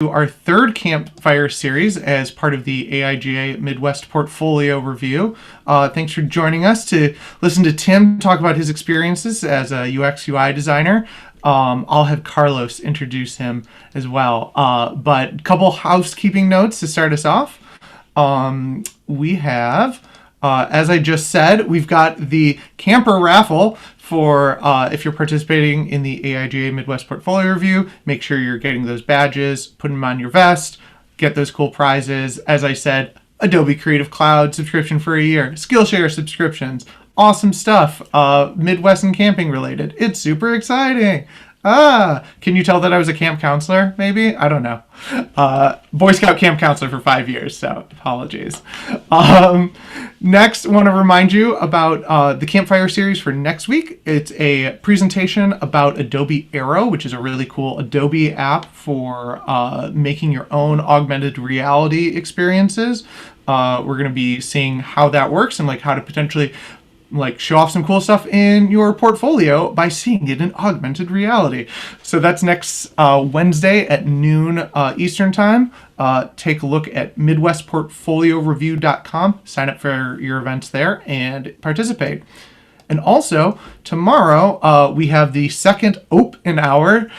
Our third campfire series as part of the AIGA Midwest Portfolio Review. Thanks for joining us to listen to Tim talk about his experiences as a UX UI designer. I'll have Carlos introduce him as well. But a couple housekeeping notes to start us off. We have, as I just said, we've got the camper raffle for if you're participating in the AIGA Midwest Portfolio Review. Make sure you're getting those badges, put them on your vest, get those cool prizes. As I said, Adobe Creative Cloud subscription for a year, Skillshare subscriptions, awesome stuff, Midwest and camping related. It's super exciting. Can you tell that I was a camp counselor? Maybe? I don't know. Boy Scout camp counselor for 5 years, so apologies. Next, I want to remind you about the Campfire series for next week. It's a presentation about Adobe Aero, which is a really cool Adobe app for making your own augmented reality experiences. We're going to be seeing how that works and like how to potentially show off some cool stuff in your portfolio by seeing it in augmented reality. So that's next Wednesday at noon Eastern time. Take a look at midwestportfolioreview.com, sign up for your events there and participate. And also, tomorrow, we have the second open hour,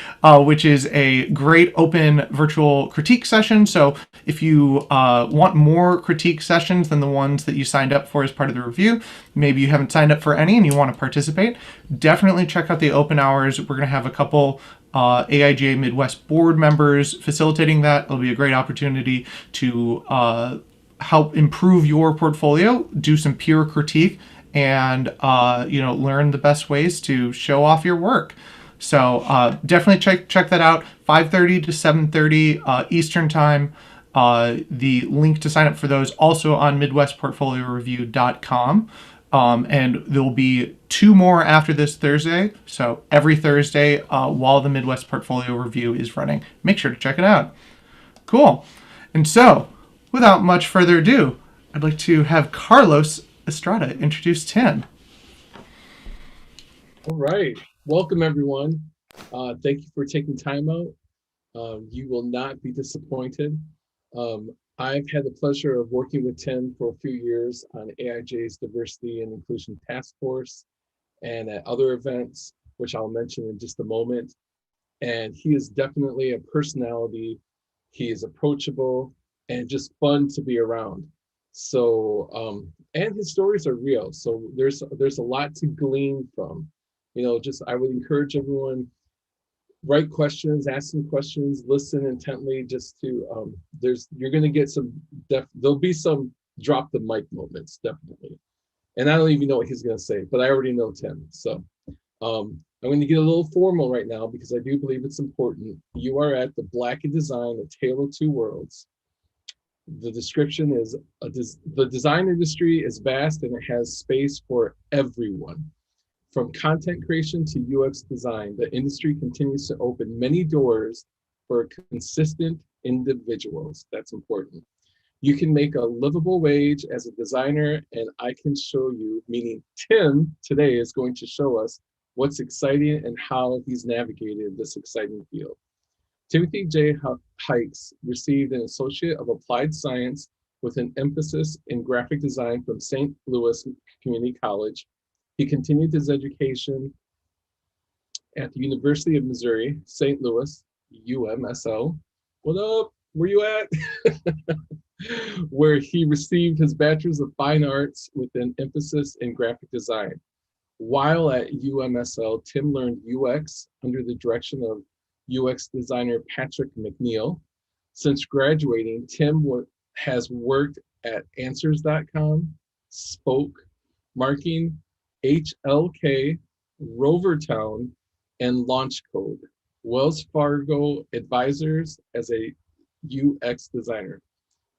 which is a great open virtual critique session. So if you want more critique sessions than the ones that you signed up for as part of the review, maybe you haven't signed up for any and you want to participate, definitely check out the open hours. We're going to have a couple AIGA Midwest board members facilitating that. It'll be a great opportunity to help improve your portfolio, do some peer critique, and learn the best ways to show off your work. So definitely check that out. 5:30 to 7:30 Eastern time. The link to sign up for those also on midwestportfolioreview.com. And there'll be 2 more after this Thursday. So every Thursday while the Midwest Portfolio Review is running. Make sure to check it out. Cool. And so, without much further ado, I'd like to have Carlos Estrada introduce Tim. All right. Welcome, everyone. Thank you for taking time out. You will not be disappointed. I've had the pleasure of working with Tim for a few years on AIJ's Diversity and Inclusion Task Force and at other events, which I'll mention in just a moment. And he is definitely a personality. He is approachable and just fun to be around. So, and his stories are real. So there's a lot to glean from. I would encourage everyone, write questions, ask some questions, listen intently, just to, you're going to get there'll be some drop the mic moments, definitely. And I don't even know what he's going to say, but I already know Tim. So I'm going to get a little formal right now because I do believe it's important. You are at the Black in Design, A Tale of Two Worlds. The description is, the design industry is vast and it has space for everyone. From content creation to UX design, the industry continues to open many doors for consistent individuals. That's important. You can make a livable wage as a designer, and I can show you, meaning Tim today is going to show us what's exciting and how he's navigated this exciting field. Timothy J. Hykes received an Associate of Applied Science with an emphasis in graphic design from St. Louis Community College. He continued his education at the University of Missouri, St. Louis, UMSL. What up? Where you at? Where he received his Bachelors of Fine Arts with an emphasis in graphic design. While at UMSL, Tim learned UX under the direction of UX designer Patrick McNeil. Since graduating, Tim has worked at Answers.com, Spoke, Marking, HLK, RoverTown, and LaunchCode, Wells Fargo Advisors as a UX designer.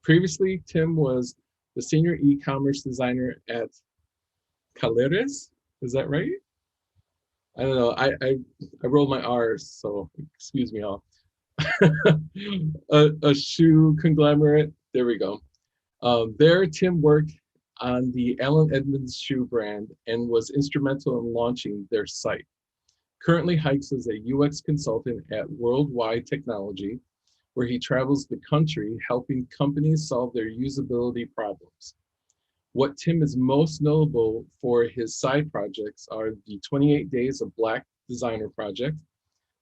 Previously, Tim was the senior e-commerce designer at Caleres. Is that right? I don't know. I rolled my R's, so excuse me all. a shoe conglomerate. There we go. There, Tim worked on the Allen Edmonds shoe brand and was instrumental in launching their site. Currently, Hykes is a UX consultant at Worldwide Technology, where he travels the country helping companies solve their usability problems. What Tim is most notable for his side projects are the 28 Days of Black Designer project.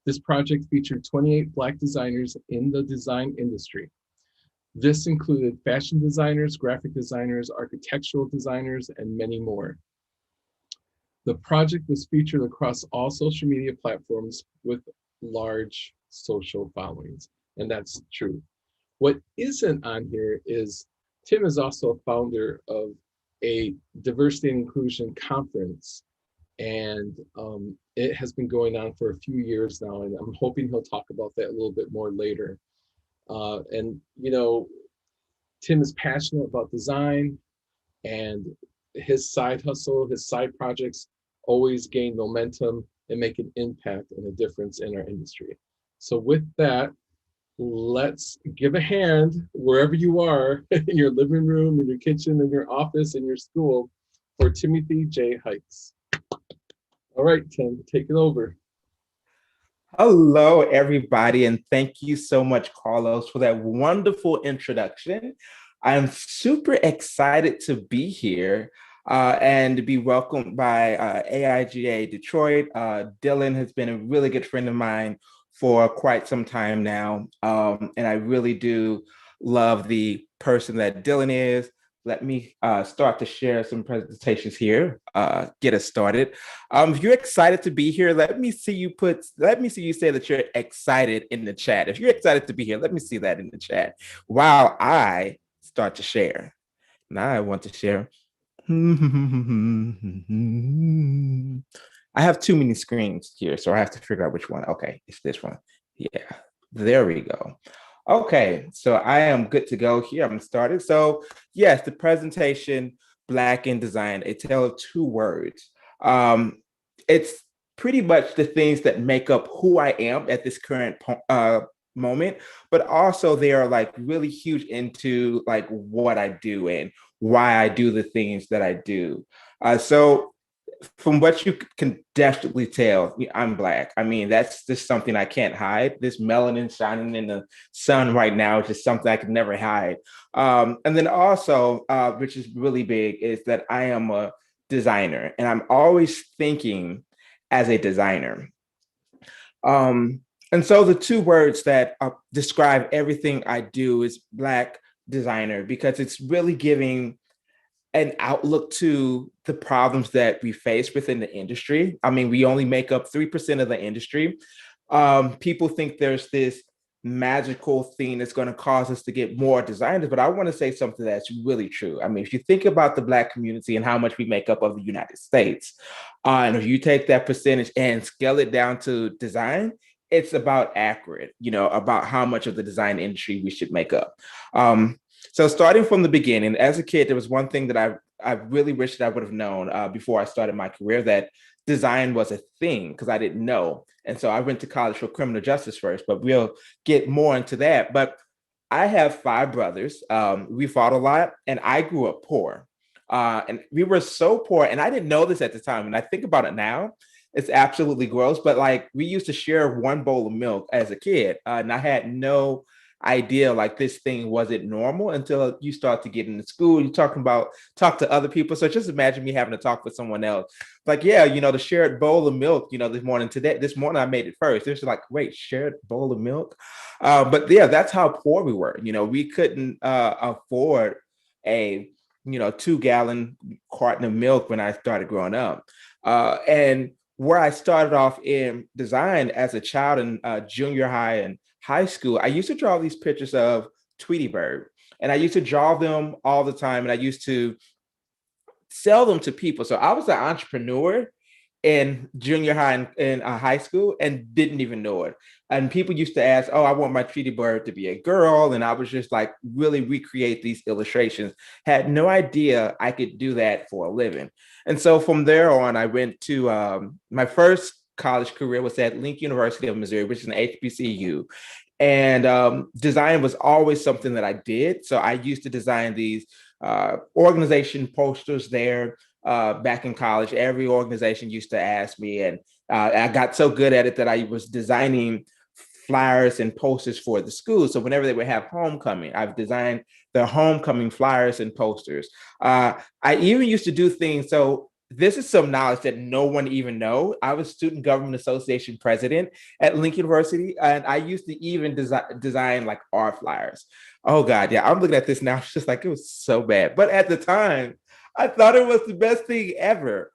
This project featured 28 Black designers in the design industry. This included fashion designers, graphic designers, architectural designers, and many more. The project was featured across all social media platforms with large social followings, and that's true. What isn't on here is Tim is also a founder of a diversity and inclusion conference, and it has been going on for a few years now, and I'm hoping he'll talk about that a little bit more later. And you know, Tim is passionate about design, and his side hustle, his side projects always gain momentum and make an impact and a difference in our industry. So with that, let's give a hand wherever you are, in your living room, in your kitchen, in your office, in your school, for Timothy J. Hykes. All right, Tim, take it over. Hello, everybody, and thank you so much, Carlos, for that wonderful introduction. I'm super excited to be here and to be welcomed by AIGA Detroit. Dylan has been a really good friend of mine for quite some time now, and I really do love the person that Dylan is. Let me start to share some presentations here, get us started. If you're excited to be here, let me see you say that you're excited in the chat. If you're excited to be here, let me see that in the chat while I start to share. Now I want to share. I have too many screens here, so I have to figure out which one. Okay, it's this one. Yeah, there we go. Okay, so I am good to go here. I'm started. So yes, the presentation, Black in Design, a tale of two words. It's pretty much the things that make up who I am at this current moment, but also they are like really huge into like what I do and why I do the things that I do. So from what you can definitely tell, I'm Black. I mean, that's just something I can't hide. This melanin shining in the sun right now is just something I could never hide. And then also, which is really big, is that I am a designer and I'm always thinking as a designer. And so the two words that describe everything I do is Black designer, because it's really giving an outlook to the problems that we face within the industry. I mean, we only make up 3% of the industry. People think there's this magical thing that's going to cause us to get more designers, but I want to say something that's really true. I mean, if you think about the Black community and how much we make up of the United States, and if you take that percentage and scale it down to design, it's about accurate, about how much of the design industry we should make up. So starting from the beginning, as a kid, there was one thing that I really wish that I would have known before I started my career, that design was a thing, because I didn't know. And so I went to college for criminal justice first, but we'll get more into that. But I have 5 brothers. We fought a lot, and I grew up poor. And we were so poor, and I didn't know this at the time. And I think about it now, it's absolutely gross. But like, we used to share one bowl of milk as a kid, and I had no idea like this thing wasn't normal until you start to get into school. You talk to other people. So just imagine me having to talk with someone else. Like, yeah, the shared bowl of milk, this morning I made it first. It's like, wait, shared bowl of milk. But yeah, that's how poor we were. We couldn't afford a 2-gallon carton of milk when I started growing up. And where I started off in design as a child in junior high and high school, I used to draw these pictures of Tweety Bird, and I used to draw them all the time, and I used to sell them to people. So I was an entrepreneur in junior high and high school and didn't even know it. And people used to ask, oh, I want my Tweety Bird to be a girl. And I was just like, really recreate these illustrations. Had no idea I could do that for a living. And so from there on, I went to my first college career was at Link University of Missouri, which is an HBCU. And design was always something that I did. So I used to design these organization posters there back in college. Every organization used to ask me, and I got so good at it that I was designing flyers and posters for the school. So whenever they would have homecoming, I've designed their homecoming flyers and posters. I even used to do things. So this is some knowledge that no one even know. I was Student Government Association president at Lincoln University, and I used to even design like art flyers. Oh God, yeah, I'm looking at this now. It's just like, it was so bad. But at the time, I thought it was the best thing ever.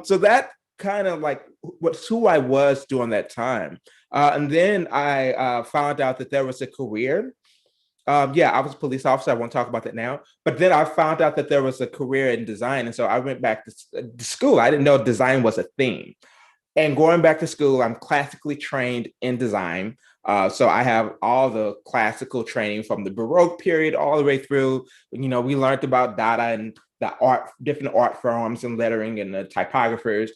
So that kind of like what's who I was during that time. And then I found out that there was a career. Yeah, I was a police officer. I won't talk about that now. But then I found out that there was a career in design. And so I went back to school. I didn't know design was a thing. And going back to school, I'm classically trained in design. So I have all the classical training from the Baroque period all the way through. You know, we learned about Dada and the art, different art forms and lettering and the typographers,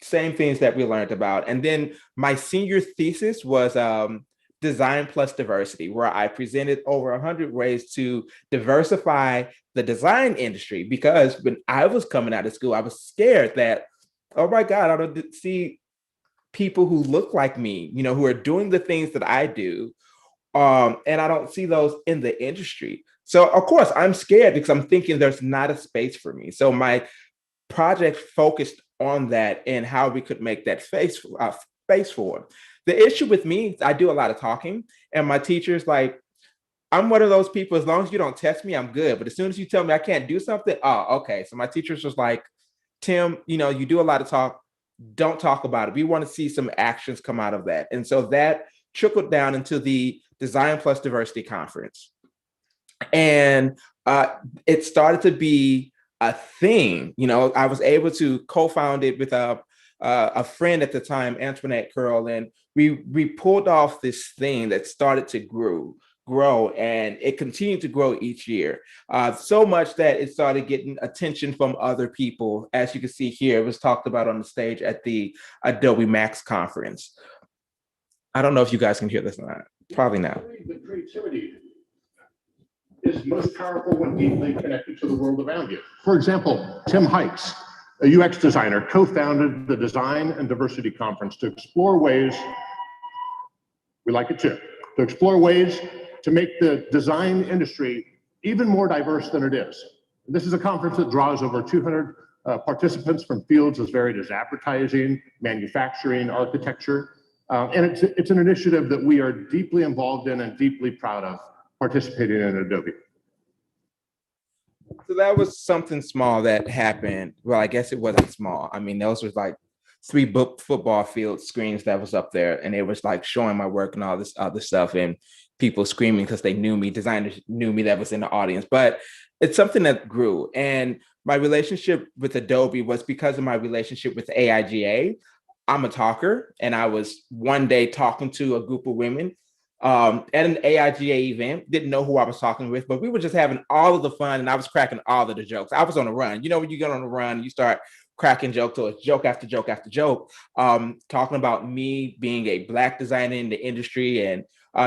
same things that we learned about. And then my senior thesis was design plus diversity, where I presented over 100 ways to diversify the design industry. Because when I was coming out of school, I was scared that, oh my God, I don't see people who look like me, you know, who are doing the things that I do. And I don't see those in the industry. So of course I'm scared because I'm thinking there's not a space for me. So my project focused on that and how we could make that space for it. The issue with me, I do a lot of talking, and my teacher's like, I'm one of those people, as long as you don't test me, I'm good. But as soon as you tell me I can't do something, oh, okay. So my teacher's just like, Tim, you know, you do a lot of talk, don't talk about it. We want to see some actions come out of that. And so that trickled down into the Design Plus Diversity Conference. And it started to be a thing. You know, I was able to co-found it with a friend at the time, Antoinette Curl, and we pulled off this thing that started to grow, and it continued to grow each year. So much that it started getting attention from other people. As you can see here, it was talked about on the stage at the Adobe Max conference. I don't know if you guys can hear this or not. Probably not. The creativity is most powerful when deeply connected to the world around you. For example, Tim Hykes, a UX designer, co-founded the Design and Diversity Conference to explore ways, we like it too, to explore ways to make the design industry even more diverse than it is. This is a conference that draws over 200 participants from fields as varied as advertising, manufacturing, architecture. And it's an initiative that we are deeply involved in and deeply proud of participating in Adobe. So that was something small that happened. Well, I guess it wasn't small. I mean, those was like 3 football field screens that was up there, and it was like showing my work and all this other stuff, and people screaming because they knew me, designers knew me that was in the audience. But it's something that grew. And my relationship with Adobe was because of my relationship with AIGA. I'm a talker, and I was one day talking to a group of women at an AIGA event, didn't know who I was talking with, but we were just having all of the fun, and I was cracking all of the jokes. I was on a run. You know, when you get on a run, you start cracking jokes, so it's joke after joke after joke, talking about me being a Black designer in the industry and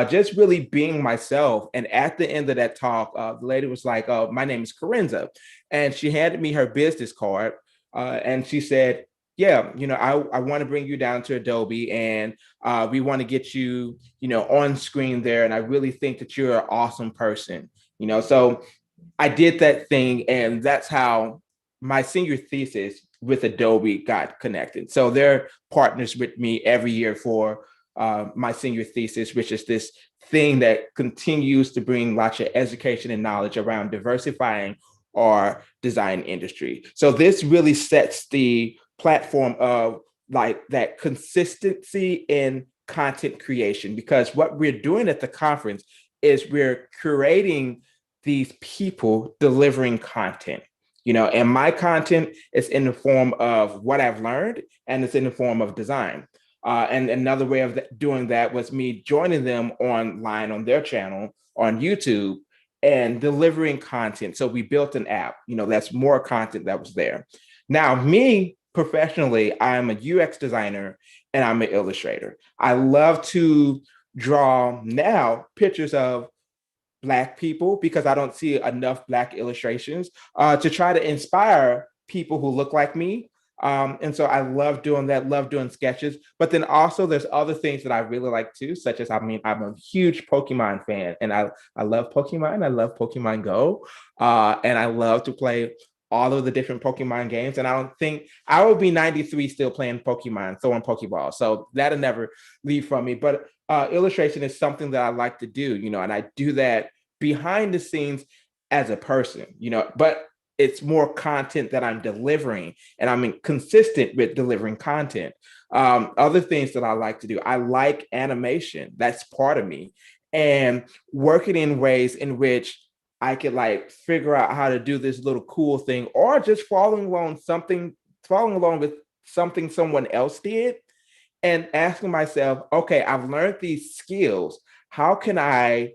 just really being myself. And at the end of that talk, the lady was like, my name is Corinza. And she handed me her business card, and she said, yeah, you know, I want to bring you down to Adobe, and we want to get you, you know, on screen there. And I really think that you're an awesome person, you know. So I did that thing, and that's how my senior thesis with Adobe got connected. So they're partners with me every year for my senior thesis, which is this thing that continues to bring lots of education and knowledge around diversifying our design industry. So this really sets the platform of like that consistency in content creation, because what we're doing at the conference is we're curating these people delivering content, you know, and my content is in the form of what I've learned, and it's in the form of design. And another way of doing that was me joining them online on their channel on YouTube and delivering content. So we built an app, you know, that's more content that was there. Now, me professionally, I'm a UX designer and I'm an illustrator. I love to draw now pictures of Black people because I don't see enough Black illustrations to try to inspire people who look like me And so I love doing that, love doing sketches. But then also there's other things that I really like too, such as, I'm a huge Pokemon fan, and I love Pokemon. I love Pokemon Go. And I love to play all of the different Pokemon games. And I don't think I will be 93 still playing Pokemon, throwing Pokeballs. So that'll never leave from me. But illustration is something that I like to do, and I do that behind the scenes as a person, but it's more content that I'm delivering, and I'm consistent with delivering content. Other things that I like to do, I like animation. That's part of me, and working in ways in which I could like figure out how to do this little cool thing, or just following along with something someone else did, and asking myself, okay, I've learned these skills. How can I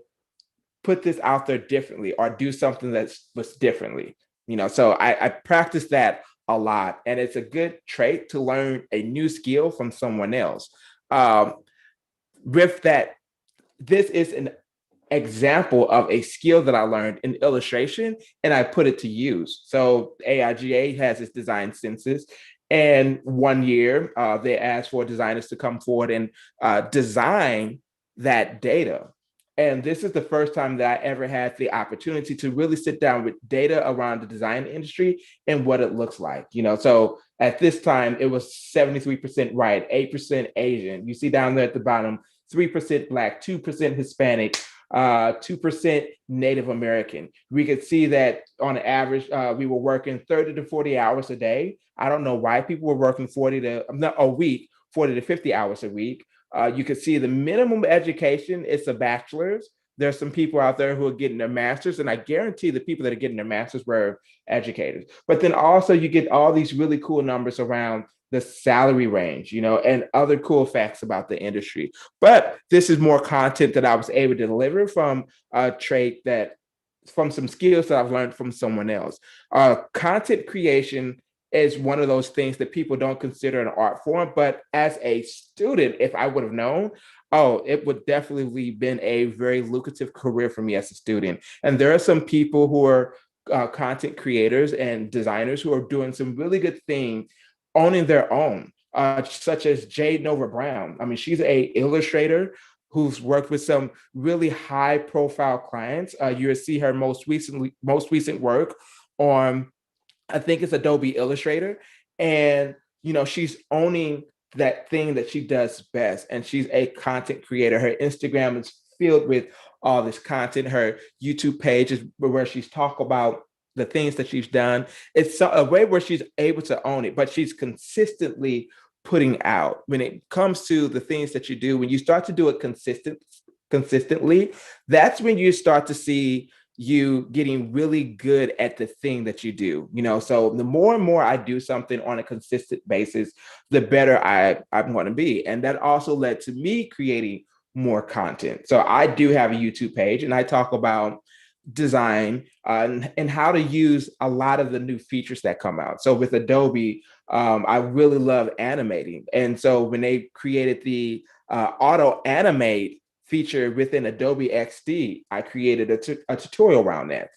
put this out there differently, or do something was differently? So I practice that a lot, and it's a good trait to learn a new skill from someone else. With that, this is an example of a skill that I learned in illustration, and I put it to use. So AIGA has its design census, and one year they asked for designers to come forward and design that data. And this is the first time that I ever had the opportunity to really sit down with data around the design industry and what it looks like. So at this time, it was 73% white, 8% Asian. You see down there at the bottom, 3% Black, 2% Hispanic, 2% Native American. We could see that on average, we were working 30 to 40 hours a day. I don't know why people were working 40 to 50 hours a week. You can see the minimum education, it's a bachelor's. There's some people out there who are getting their master's, and I guarantee the people that are getting their master's were educated. But then also you get all these really cool numbers around the salary range, and other cool facts about the industry. But this is more content that I was able to deliver from a trait from some skills that I've learned from someone else. Content creation is one of those things that people don't consider an art form. But as a student, if I would have known, it would definitely been a very lucrative career for me as a student. And there are some people who are content creators and designers who are doing some really good things, owning their own, such as Jade Nova Brown. I mean, she's a illustrator who's worked with some really high profile clients. You will see her most recent work on, I think it's Adobe Illustrator. And, she's owning that thing that she does best. And she's a content creator. Her Instagram is filled with all this content. Her YouTube page is where she's talked about the things that she's done. It's a way where she's able to own it, but she's consistently putting out. When it comes to the things that you do, when you start to do it consistently, that's when you start to see you getting really good at the thing that you do. So the more and more I do something on a consistent basis, the better I'm going to be. And that also led to me creating more content. So I do have a YouTube page, and I talk about design and how to use a lot of the new features that come out. So with Adobe, I really love animating. And so when they created the auto animate feature within Adobe XD, I created a tutorial around that.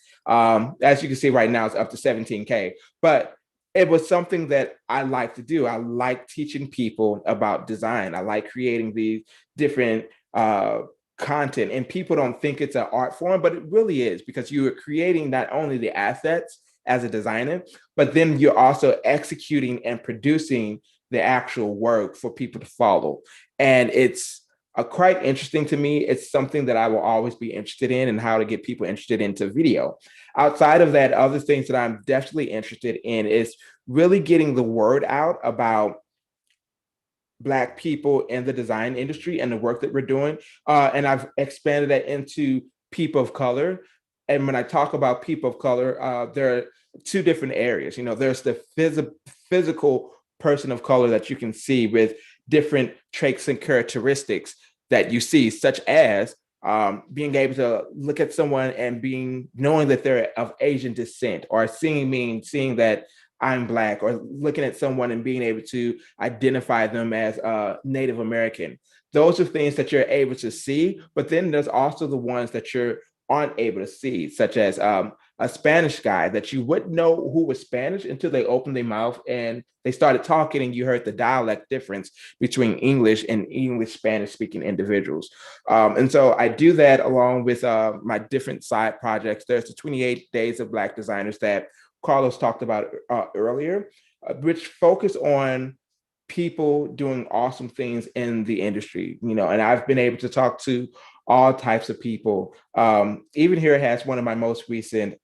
As you can see right now, it's up to 17K, but it was something that I like to do. I like teaching people about design. I like creating these different content, and people don't think it's an art form, but it really is, because you are creating not only the assets as a designer, but then you're also executing and producing the actual work for people to follow. And it's quite interesting to me. It's something that I will always be interested in, and how to get people interested into video. Outside of that, other things that I'm definitely interested in is really getting the word out about Black people in the design industry and the work that we're doing. And I've expanded that into people of color. And when I talk about people of color, there are two different areas. There's the physical person of color that you can see with different traits and characteristics that you see, such as being able to look at someone and knowing that they're of Asian descent, or seeing that I'm Black, or looking at someone and being able to identify them as Native American. Those are things that you're able to see, but then there's also the ones that you're aren't able to see, such as a Spanish guy that you wouldn't know who was Spanish until they opened their mouth and they started talking and you heard the dialect difference between English and English Spanish speaking individuals. And so I do that along with my different side projects. There's the 28 Days of Black Designers that Carlos talked about earlier, which focus on people doing awesome things in the industry, and I've been able to talk to all types of people. Even here it has one of my most recent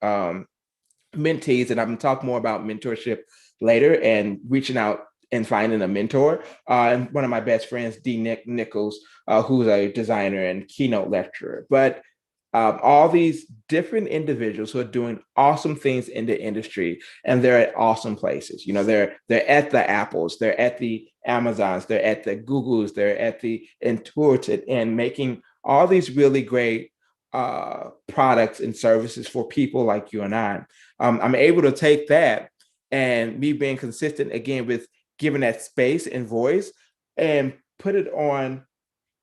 mentees, and I'm gonna talk more about mentorship later and reaching out and finding a mentor. And one of my best friends, D. Nichols, who's a designer and keynote lecturer. But all these different individuals who are doing awesome things in the industry, and they're at awesome places. They're at the Apples, they're at the Amazons, they're at the Googles, they're at the Intuit, and making all these really great products and services for people like you and I. I'm able to take that and me being consistent again with giving that space and voice and put it on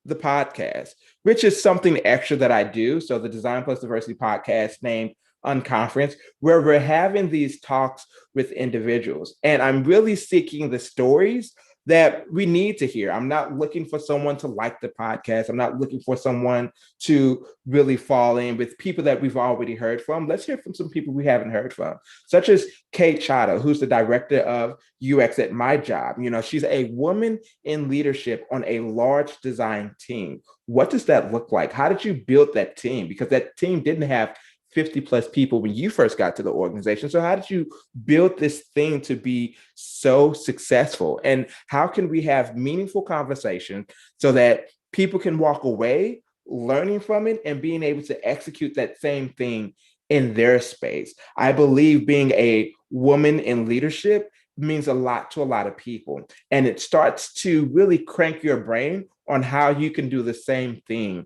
the podcast, which is something extra that I do. So the Design Plus Diversity podcast named Unconference, where we're having these talks with individuals. And I'm really seeking the stories that we need to hear. I'm not looking for someone to like the podcast. I'm not looking for someone to really fall in with people that we've already heard from. Let's hear from some people we haven't heard from, such as Kate Chada, who's the director of UX at my job. She's a woman in leadership on a large design team. What does that look like? How did you build that team? Because that team didn't have 50 plus people when you first got to the organization. So how did you build this thing to be so successful? And how can we have meaningful conversation so that people can walk away learning from it and being able to execute that same thing in their space? I believe being a woman in leadership means a lot to a lot of people. And it starts to really crank your brain on how you can do the same thing.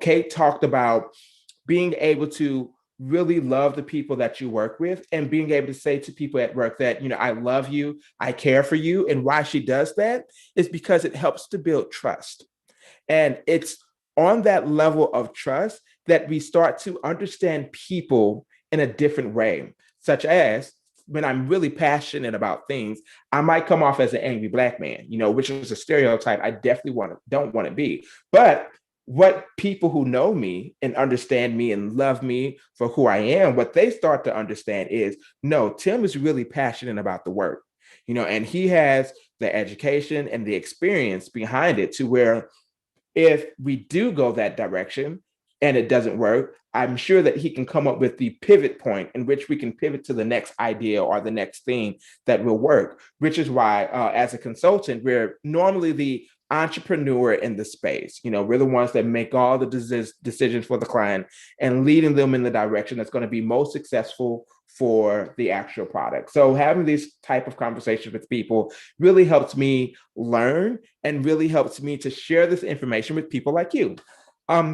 Kate talked about being able to really love the people that you work with and being able to say to people at work that, I love you, I care for you. And why she does that is because it helps to build trust. And it's on that level of trust that we start to understand people in a different way, such as when I'm really passionate about things, I might come off as an angry Black man, which is a stereotype I definitely don't want to be. But what people who know me and understand me and love me for who I am, what they start to understand is, no, Tim is really passionate about the work, and he has the education and the experience behind it to where if we do go that direction and it doesn't work, I'm sure that he can come up with the pivot point in which we can pivot to the next idea or the next thing that will work, which is why as a consultant, we're normally the entrepreneur in the space. We're the ones that make all the decisions for the client and leading them in the direction that's going to be most successful for the actual product. So having these type of conversations with people really helps me learn and really helps me to share this information with people like you.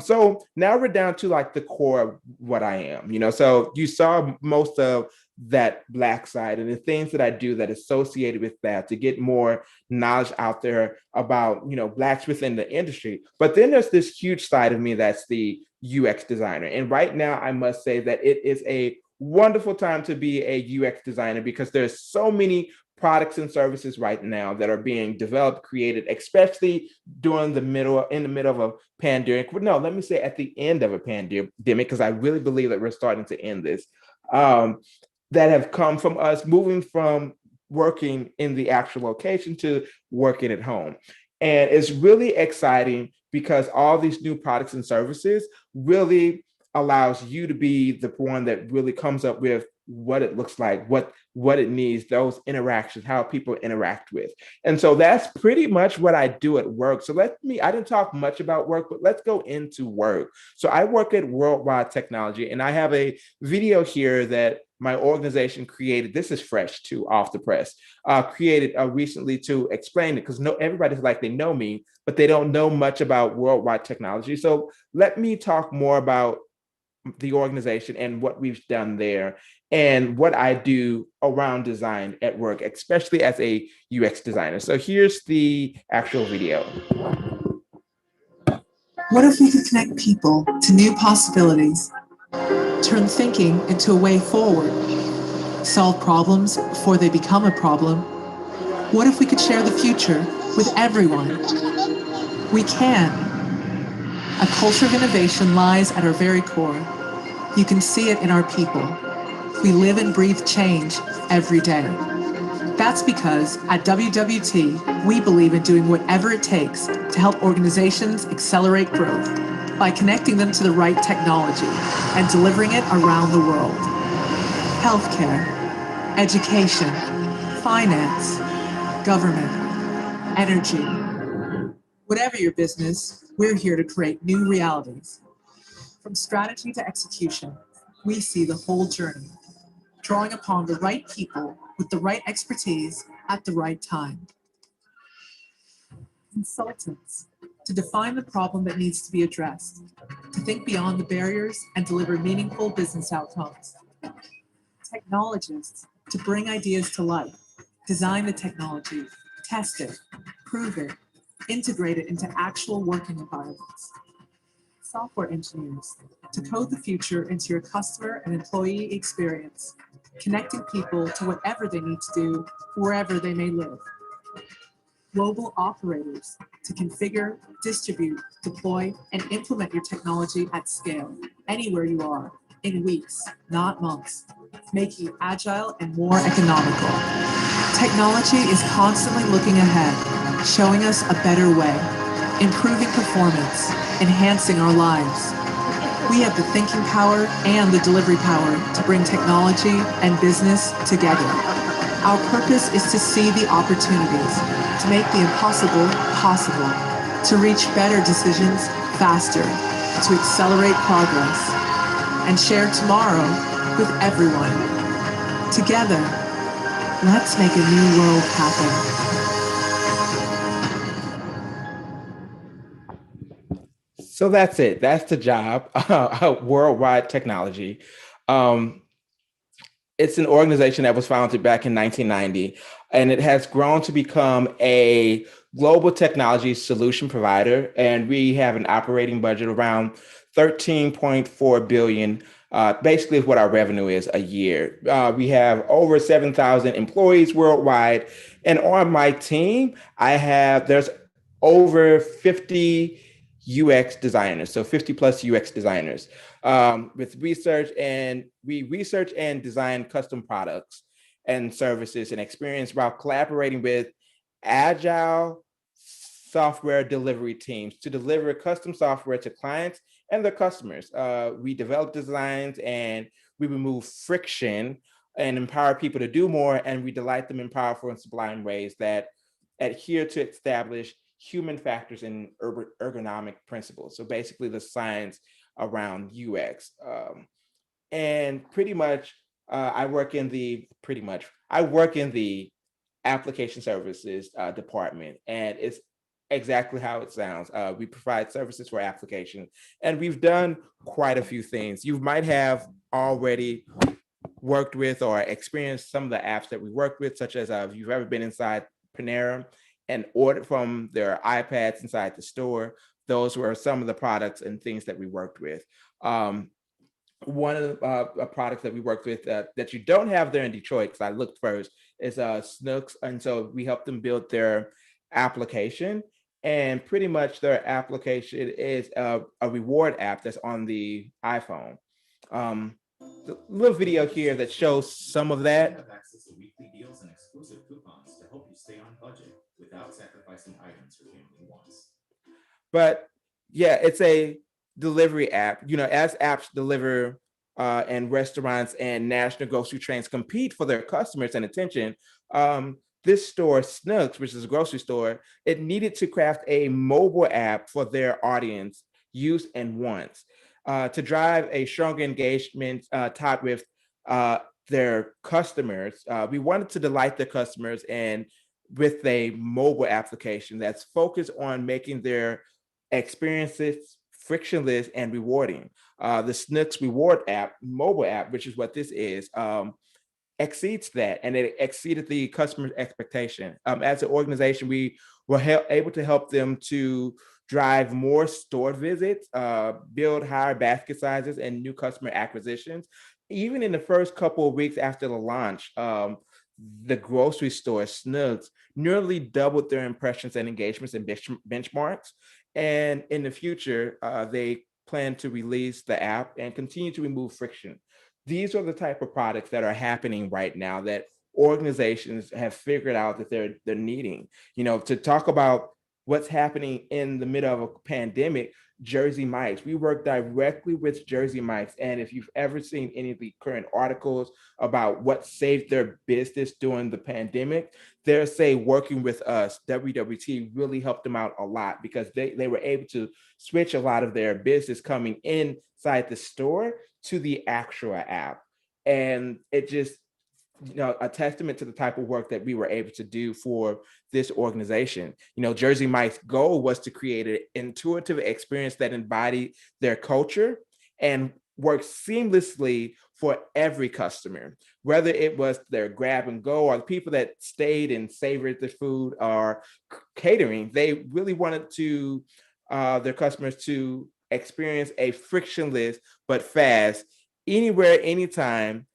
So now we're down to like the core of what I am, so you saw most of that Black side and the things that I do that associated with that to get more knowledge out there about, Blacks within the industry. But then there's this huge side of me that's the UX designer. And right now I must say that it is a wonderful time to be a UX designer because there's so many products and services right now that are being developed, created, especially in the middle of a pandemic. No, let me say at the end of a pandemic, because I really believe that we're starting to end this, that have come from us moving from working in the actual location to working at home. And it's really exciting because all these new products and services really allows you to be the one that really comes up with what it looks like, what it needs, those interactions, how people interact with. And so that's pretty much what I do at work. So I didn't talk much about work, but let's go into work. So I work at Worldwide Technology, and I have a video here that my organization created. This is fresh too, off the press, created recently to explain it, because everybody's like, they know me, but they don't know much about Worldwide Technology. So let me talk more about the organization and what we've done there and what I do around design at work, especially as a UX designer. So here's the actual video. What if we could connect people to new possibilities, turn thinking into a way forward, solve problems before they become a problem? What if we could share the future with everyone? We can. A culture of innovation lies at our very core. You can see it in our people. We live and breathe change every day. That's because at WWT, we believe in doing whatever it takes to help organizations accelerate growth by connecting them to the right technology and delivering it around the world. Healthcare, education, finance, government, energy. Whatever your business, we're here to create new realities. From strategy to execution, we see the whole journey, drawing upon the right people with the right expertise at the right time. Consultants, to define the problem that needs to be addressed, to think beyond the barriers and deliver meaningful business outcomes. Technologists, to bring ideas to life, design the technology, test it, prove it, integrate it into actual working environments. Software engineers, to code the future into your customer and employee experience, connecting people to whatever they need to do, wherever they may live. Global operators, to configure, distribute, deploy, and implement your technology at scale, anywhere you are, in weeks, not months, making you agile and more economical. Technology is constantly looking ahead, showing us a better way, improving performance, enhancing our lives. We have the thinking power and the delivery power to bring technology and business together. Our purpose is to see the opportunities, to make the impossible possible, to reach better decisions faster, to accelerate progress, and share tomorrow with everyone. Together, let's make a new world happen. So that's it. That's the job. Worldwide technology. Um, it's an organization that was founded back in 1990, and it has grown to become a global technology solution provider. And we have an operating budget around 13.4 billion. Basically, is what our revenue is a year. We have over 7,000 employees worldwide, and on my team, there's over 50 UX designers, so 50 plus UX designers with research, and we research and design custom products and services and experience while collaborating with agile software delivery teams to deliver custom software to clients and their customers. We develop designs and we remove friction and empower people to do more, and we delight them in powerful and sublime ways that adhere to established human factors and ergonomic principles. So basically the science around UX. And pretty much I work in the application services department, and it's exactly how it sounds. We provide services for applications, and we've done quite a few things. You might have already worked with or experienced some of the apps that we worked with, such as if you've ever been inside Panera and ordered from their iPads inside the store. Those were some of the products and things that we worked with. One of the products that we worked with that you don't have there in Detroit, because I looked first, is Snooks. And so we helped them build their application. And pretty much their application is a reward app that's on the iPhone. The little video here that shows some of that. Have access to weekly deals and exclusive coupons to help you stay on budget without sacrificing items your family wants. But yeah, it's a delivery app. You know, as apps deliver and restaurants and national grocery chains compete for their customers and attention, this store, Snooks, which is a grocery store, it needed to craft a mobile app for their audience use and wants to drive a stronger engagement tied with their customers. We wanted to delight their customers and with a mobile application that's focused on making their experiences frictionless and rewarding. The Snooks reward app, mobile app, which is what this is, exceeds that, and it exceeded the customer's expectation. As an organization, we were able to help them to drive more store visits, build higher basket sizes, and new customer acquisitions. Even in the first couple of weeks after the launch, the grocery store, Snugs, nearly doubled their impressions and engagements and benchmarks. And in the future, they plan to release the app and continue to remove friction. These are the type of products that are happening right now that organizations have figured out that they're needing. To talk about what's happening in the middle of a pandemic, Jersey Mike's. We work directly with Jersey Mike's. And if you've ever seen any of the current articles about what saved their business during the pandemic, they'll say working with us, WWT really helped them out a lot because they were able to switch a lot of their business coming inside the store to the actual app. And it just, a testament to the type of work that we were able to do for this organization. Jersey Mike's goal was to create an intuitive experience that embodied their culture and worked seamlessly for every customer, whether it was their grab and go or the people that stayed and savored the food or catering. They really wanted to their customers to experience a frictionless but fast, anywhere, anytime,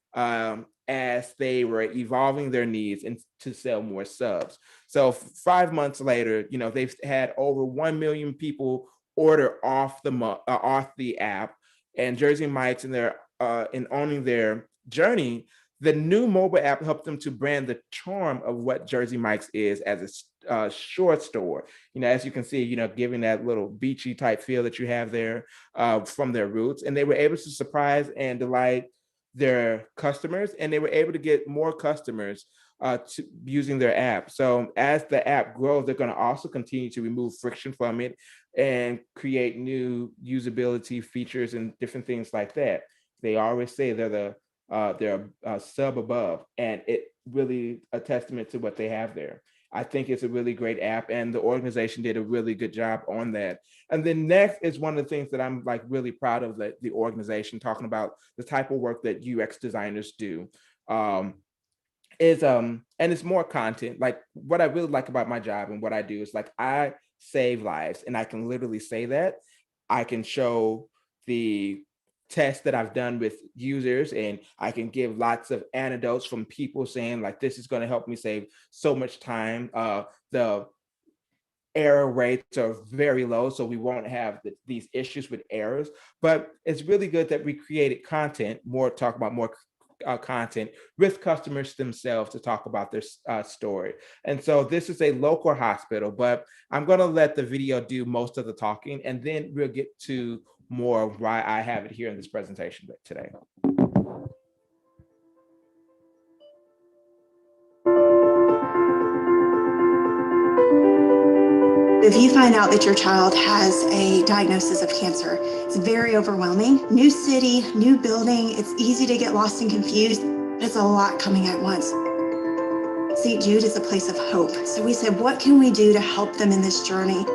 as they were evolving their needs and to sell more subs. So 5 months later, they've had over 1 million people order off the app. And Jersey Mike's in owning their journey, the new mobile app helped them to brand the charm of what Jersey Mike's is as a short store. As you can see, giving that little beachy type feel that you have there from their roots. And they were able to surprise and delight their customers, and they were able to get more customers using their app. So as the app grows, they're going to also continue to remove friction from it and create new usability features and different things like that. They always say they're a sub above, and it really a testament to what they have there. I think it's a really great app, and the organization did a really good job on that. And then next is one of the things that I'm really proud of, the organization talking about the type of work that UX designers do. And it's more content. Like what I really like about my job and what I do is I save lives, and I can literally say that. I can show the tests that I've done with users, and I can give lots of anecdotes from people saying this is going to help me save so much time. The error rates are very low, so we won't have these issues with errors. But it's really good that we created content, more content with customers themselves to talk about their story. And so this is a local hospital, but I'm going to let the video do most of the talking, and then we'll get to more of why I have it here in this presentation today. If you find out that your child has a diagnosis of cancer, it's very overwhelming. New city, new building, it's easy to get lost and confused. It's a lot coming at once. St. Jude is a place of hope. So we said, what can we do to help them in this journey?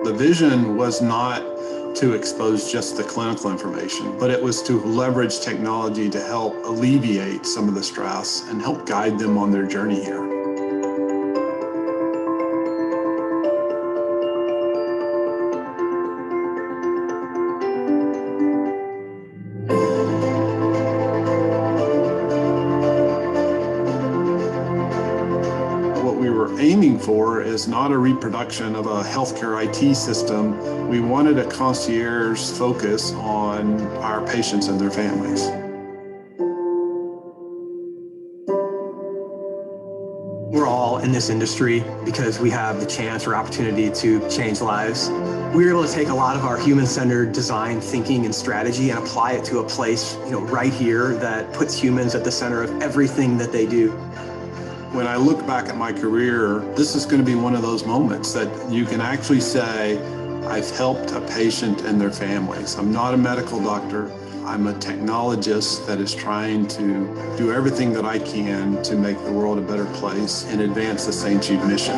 The vision was not to expose just the clinical information, but it was to leverage technology to help alleviate some of the stress and help guide them on their journey here. Aiming for is not a reproduction of a healthcare IT system. We wanted a concierge focus on our patients and their families. We're all in this industry because we have the chance or opportunity to change lives. We were able to take a lot of our human-centered design thinking and strategy and apply it to a place, right here that puts humans at the center of everything that they do. When I look back at my career, this is going to be one of those moments that you can actually say, I've helped a patient and their families. I'm not a medical doctor. I'm a technologist that is trying to do everything that I can to make the world a better place and advance the St. Jude mission.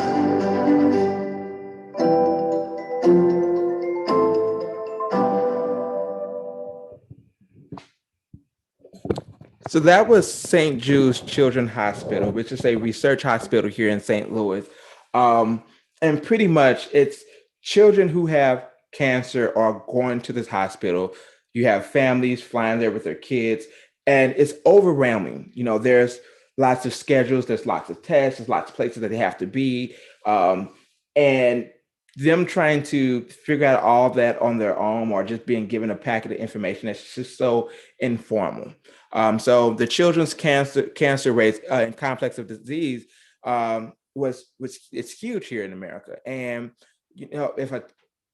So that was St. Jude's Children's Hospital, which is a research hospital here in St. Louis. And And pretty much it's children who have cancer are going to this hospital. You have families flying there with their kids, and it's overwhelming. There's lots of schedules, there's lots of tests, there's lots of places that they have to be. And them trying to figure out all that on their own or just being given a packet of information that's just so informal. So the children's cancer rates and complex of disease was it's huge here in America. And if a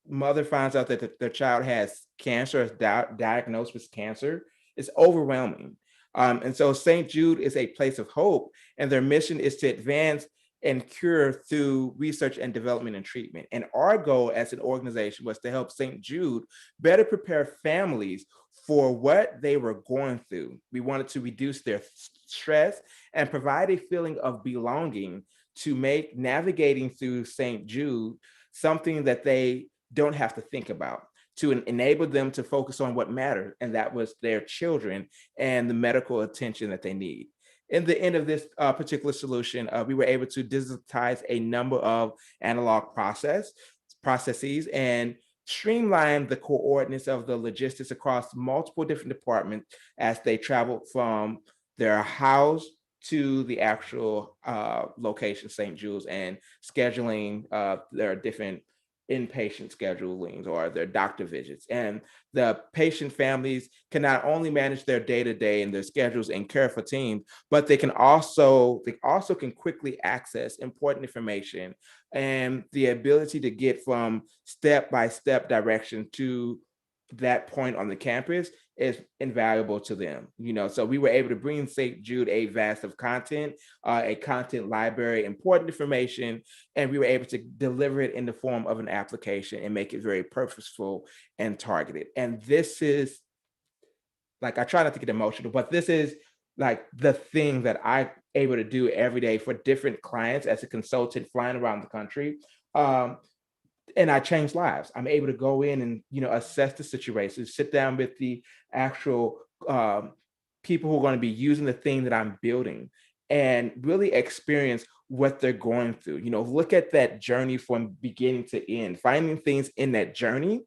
mother finds out that their child has cancer, is diagnosed with cancer, it's overwhelming. And so St. Jude is a place of hope, and their mission is to advance and cure through research and development and treatment. And our goal as an organization was to help St. Jude better prepare families for what they were going through. We wanted to reduce their stress and provide a feeling of belonging to make navigating through St. Jude something that they don't have to think about, to enable them to focus on what mattered, and that was their children and the medical attention that they need. In the end of this particular solution, we were able to digitize a number of analog processes and streamline the coordinates of the logistics across multiple different departments as they traveled from their house to the actual location, St. Jude's, and scheduling their different inpatient schedulings or their doctor visits. And the patient families can not only manage their day-to-day and their schedules and care for teams, but they also can quickly access important information and the ability to get from step-by-step direction to that point on the campus is invaluable to them. So we were able to bring St. Jude a vast of content, a content library, important information, and we were able to deliver it in the form of an application and make it very purposeful and targeted. And this is, like, I try not to get emotional, but this is like the thing that I'm able to do every day for different clients as a consultant flying around the country. And I change lives. I'm able to go in and assess the situation, sit down with the actual people who are going to be using the thing that I'm building, and really experience what they're going through. Look at that journey from beginning to end, finding things in that journey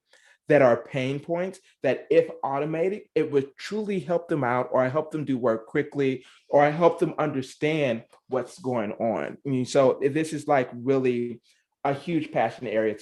that are pain points that, if automated, it would truly help them out, or I help them do work quickly, or I help them understand what's going on. So this is like really a huge passion area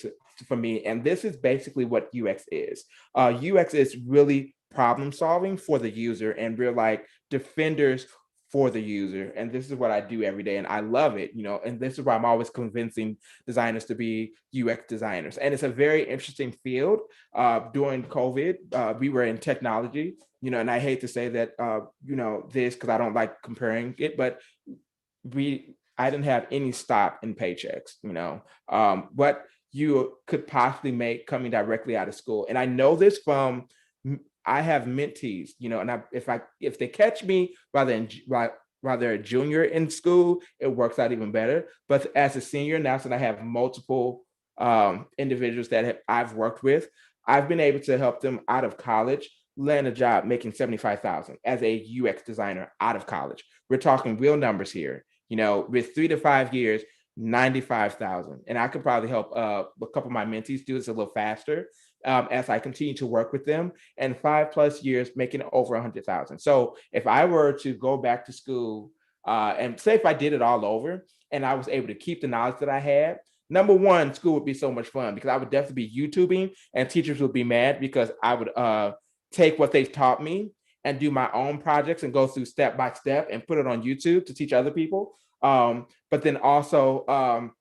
for me. And this is basically what UX is. UX is really problem solving for the user, and we're like defenders for the user. And this is what I do every day. And I love it, and this is why I'm always convincing designers to be UX designers. And it's a very interesting field. During COVID, we were in technology, and I hate to say that, this, because I don't like comparing it, but I didn't have any stop in paychecks, what you could possibly make coming directly out of school. And I know this from, I have mentees, and if they catch me rather a junior in school, it works out even better. But as a senior now, since I have multiple individuals that I've worked with, I've been able to help them out of college land a job making $75,000 as a UX designer out of college. We're talking real numbers here. With 3 to 5 years, 95,000. And I could probably help a couple of my mentees do this a little faster as I continue to work with them, and 5+ years making over 100,000. So if I were to go back to school and say if I did it all over and I was able to keep the knowledge that I had, number one, school would be so much fun because I would definitely be YouTubing, and teachers would be mad because I would take what they've taught me and do my own projects and go through step by step and put it on YouTube to teach other people. But then also,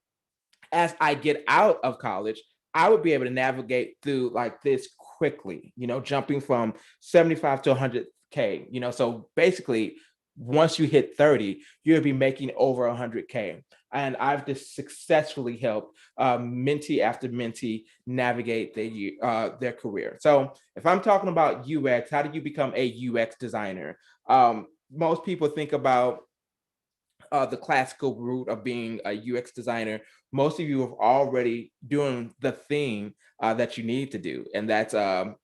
as I get out of college, I would be able to navigate through like this quickly, jumping from 75 to 100K, so basically once you hit 30, you'll be making over 100K. And I've just successfully helped mentee after mentee navigate their career. So if I'm talking about UX, how do you become a UX designer? Most people think about the classical route of being a UX designer. Most of you are already doing the thing that you need to do, and that's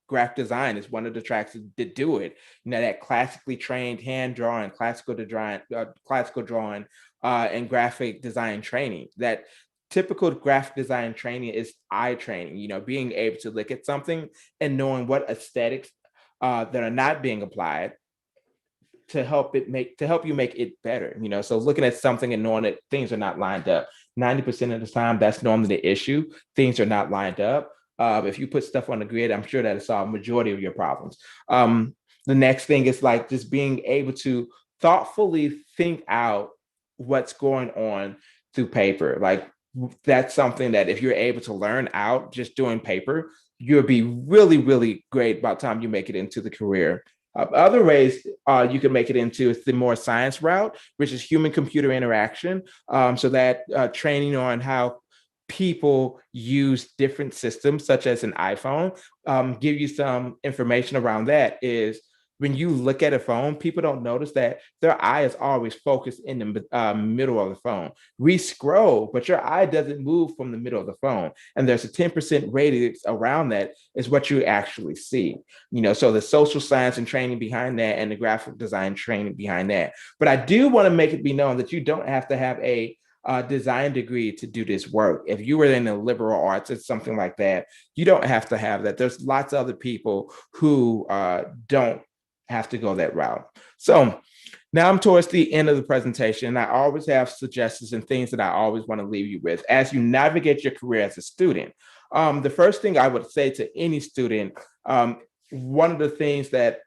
graphic design is one of the tracks to do it. That classically trained hand drawing, classical drawing, and graphic design training. That typical graphic design training is eye training, being able to look at something and knowing what aesthetics that are not being applied to help you make it better. So looking at something and knowing that things are not lined up. 90% of the time, that's normally the issue. Things are not lined up. If you put stuff on the grid, I'm sure that'll solve majority of your problems. The next thing is like just being able to thoughtfully think out what's going on through paper. Like that's something that if you're able to learn out just doing paper, you'll be really, really great by the time you make it into the career. Other ways you can make it into is the more science route, which is human-computer interaction. So that training on how people use different systems, such as an iPhone, give you some information around that is when you look at a phone, people don't notice that their eye is always focused in the middle of the phone. We scroll, but your eye doesn't move from the middle of the phone. And there's a 10% radius around that is what you actually see. So the social science and training behind that and the graphic design training behind that. But I do want to make it be known that you don't have to have a design degree to do this work. If you were in the liberal arts or something like that, you don't have to have that. There's lots of other people who don't have to go that route. So now I'm towards the end of the presentation. I always have suggestions and things that I always want to leave you with as you navigate your career as a student. The first thing I would say to any student, one of the things that,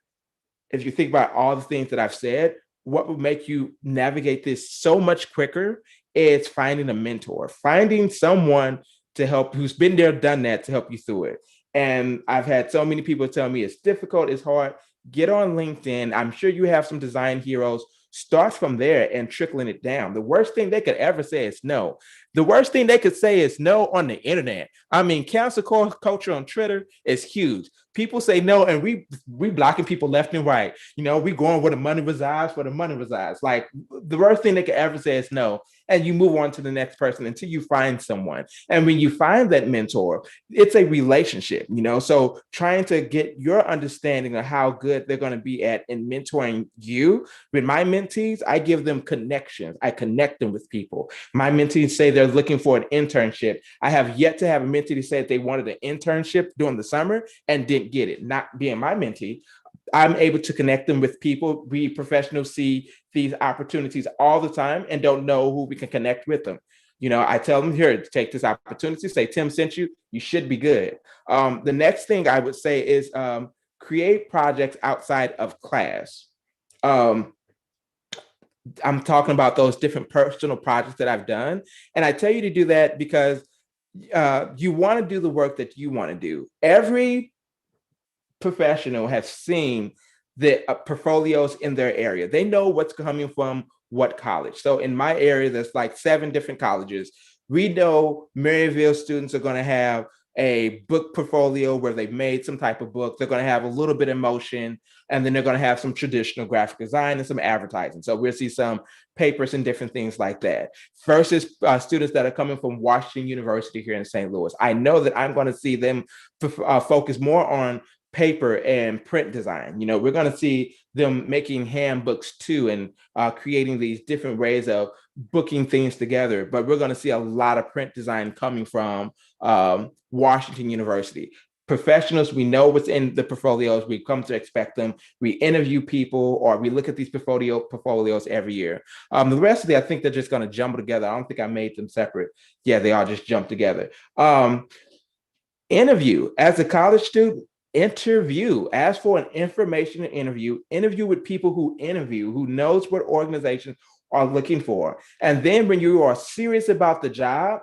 if you think about all the things that I've said, what would make you navigate this so much quicker is finding a mentor, finding someone to help who's been there, done that, to help you through it. And I've had so many people tell me it's difficult, it's hard. Get on LinkedIn. I'm sure you have some design heroes. Start from there and trickling it down. The worst thing they could ever say is no. The worst thing they could say is no on the internet. I mean, cancel culture on Twitter is huge. People say no, and we blocking people left and right. We going where the money resides, where the money resides. Like the worst thing they could ever say is no. And you move on to the next person until you find someone. And when you find that mentor, it's a relationship, So trying to get your understanding of how good they're going to be at in mentoring you. With my mentees, I give them connections. I connect them with people. My mentees say they're looking for an internship. I have yet to have a mentee that said they wanted an internship during the summer and didn't get it. Not being my mentee, I'm able to connect them with people. We professionals see these opportunities all the time and don't know who we can connect with them. I tell them, here, take this opportunity, say, Tim sent you, you should be good. The next thing I would say is create projects outside of class. I'm talking about those different personal projects that I've done. And I tell you to do that because you want to do the work that you want to do. Every professional has seen the portfolios in their area. They know what's coming from what college. So in my area, there's like 7 different colleges. We know Maryville students are going to have a book portfolio where they've made some type of book. They're going to have a little bit of motion, and then they're going to have some traditional graphic design and some advertising. So we'll see some papers and different things like that. Versus students that are coming from Washington University here in St. Louis. I know that I'm going to see them focus more on paper and print design. We're going to see them making handbooks too and creating these different ways of booking things together. But we're going to see a lot of print design coming from Washington University. Professionals, we know what's in the portfolios. We come to expect them. We interview people, or we look at these portfolios every year. The rest of it, I think they're just going to jumble together. I don't think I made them separate. Yeah, they all just jump together. Interview. As a college student, interview. Ask for an information interview. Interview with people who interview, who knows what organizations are looking for. And then when you are serious about the job,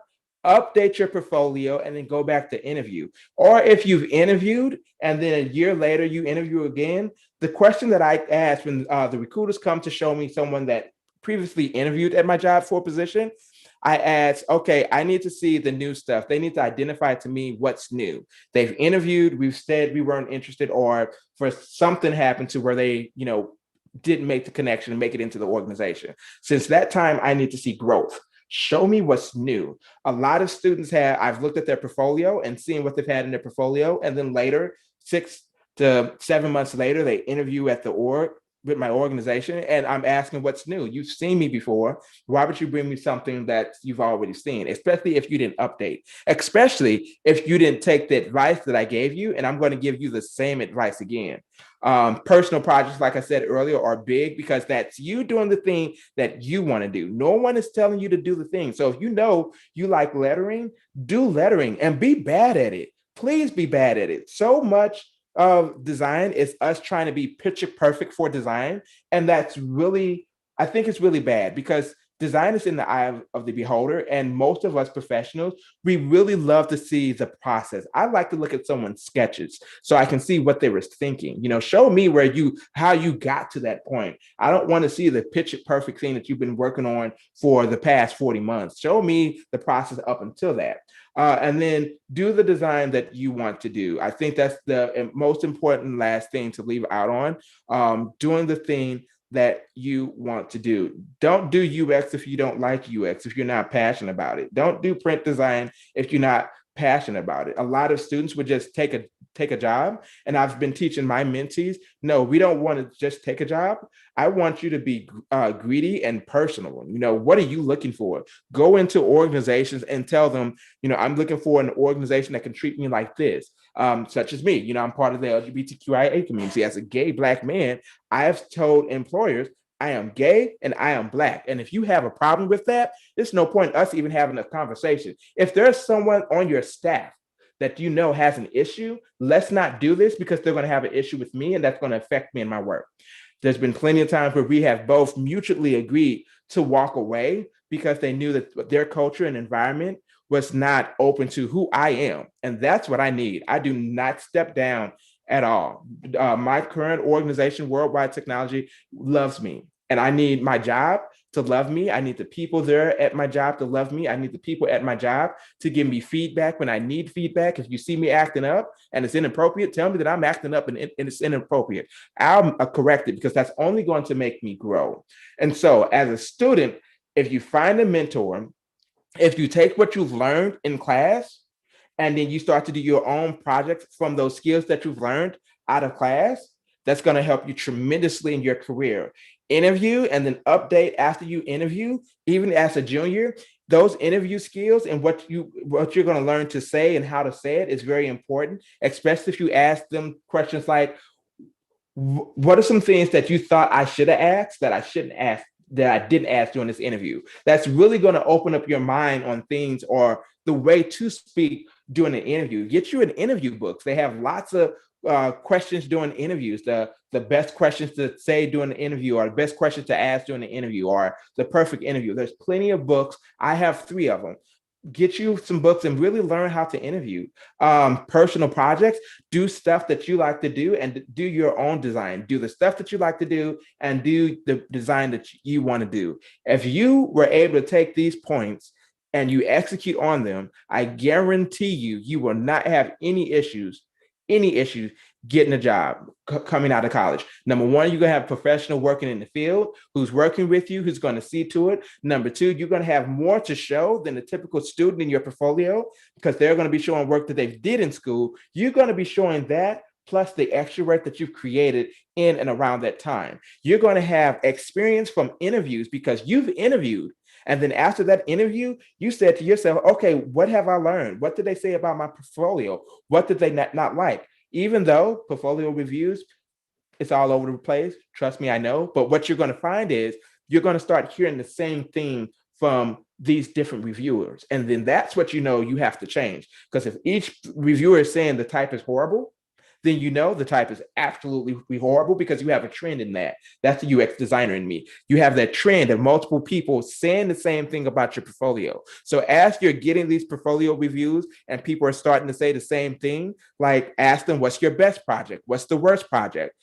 update your portfolio and then go back to interview. Or if you've interviewed and then a year later you interview again, the question that I ask when the recruiters come to show me someone that previously interviewed at my job for a position, I ask, okay, I need to see the new stuff. They need to identify to me what's new. They've interviewed, we've said we weren't interested, or for something happened to where they, didn't make the connection and make it into the organization. Since that time, I need to see growth. Show me what's new. A lot of students I've looked at their portfolio and seen what they've had in their portfolio. And then later, 6 to 7 months later, they interview at the org. with my organization and I'm asking what's new. You've seen me before. Why would you bring me something that you've already seen, especially if you didn't update, especially if you didn't take the advice that I gave you, and I'm going to give you the same advice again. Personal projects, like I said earlier, are big because that's you doing the thing that you want to do. No one is telling you to do the thing. So if you know you like lettering, do lettering and be bad at it. Please be bad at it. So much of design is us trying to be picture perfect for design. And that's really, I think it's really bad because design is in the eye of the beholder. And most of us professionals, we really love to see the process. I like to look at someone's sketches so I can see what they were thinking. Show me how you got to that point. I don't want to see the picture perfect thing that you've been working on for the past 40 months. Show me the process up until that. And then do the design that you want to do. I think that's the most important last thing to leave out on, doing the thing that you want to do. Don't do UX if you don't like UX, if you're not passionate about it. Don't do print design if you're not passionate about it. A lot of students would just take a job. And I've been teaching my mentees, no, we don't want to just take a job. I want you to be greedy and personal. What are you looking for? Go into organizations and tell them, I'm looking for an organization that can treat me like this. Such as me, I'm part of the LGBTQIA community. As a gay Black man, I have told employers, I am gay and I am Black. And if you have a problem with that, there's no point us even having a conversation. If there's someone on your staff that has an issue, let's not do this because they're going to have an issue with me and that's going to affect me in my work. There's been plenty of times where we have both mutually agreed to walk away because they knew that their culture and environment was not open to who I am. And that's what I need. I do not step down at all. My current organization, Worldwide Technology, loves me. And I need my job to love me. I need the people there at my job to love me. I need the people at my job to give me feedback when I need feedback. If you see me acting up and it's inappropriate, tell me that I'm acting up and it's inappropriate. I'll correct it because that's only going to make me grow. And so as a student, if you find a mentor, if you take what you've learned in class and then you start to do your own projects from those skills that you've learned out of class, that's going to help you tremendously in your career. Interview and then update after you interview, even as a junior. Those interview skills and what you're going to learn to say and how to say it is very important, especially if you ask them questions like, what are some things that you thought I should have asked that I shouldn't ask, that I didn't ask during this interview? That's really going to open up your mind on things or the way to speak during an interview. Get you an interview book. They have lots of questions during interviews, the best questions to say during the interview, or the best questions to ask during the interview, or the perfect interview. There's plenty of books. I have 3 of them. Get you some books and really learn how to interview. Personal projects, do stuff that you like to do and do your own design. Do the stuff that you like to do and do the design that you want to do. If you were able to take these points and you execute on them, I guarantee you will not have any issues getting a job coming out of college. Number one, you're going to have a professional working in the field who's working with you, who's going to see to it. Number two, you're going to have more to show than the typical student in your portfolio because they're going to be showing work that they did in school. You're going to be showing that plus the extra work that you've created in and around that time. You're going to have experience from interviews because you've interviewed. And then after that interview, you said to yourself, okay, what have I learned? What did they say about my portfolio? What did they not like? Even though portfolio reviews, it's all over the place. Trust me, I know. But what you're going to find is you're going to start hearing the same thing from these different reviewers. And then that's what you have to change. Because if each reviewer is saying the type is horrible, then the type is absolutely horrible because you have a trend in that. That's the UX designer in me. You have that trend of multiple people saying the same thing about your portfolio. So as you're getting these portfolio reviews and people are starting to say the same thing, like ask them, what's your best project? What's the worst project?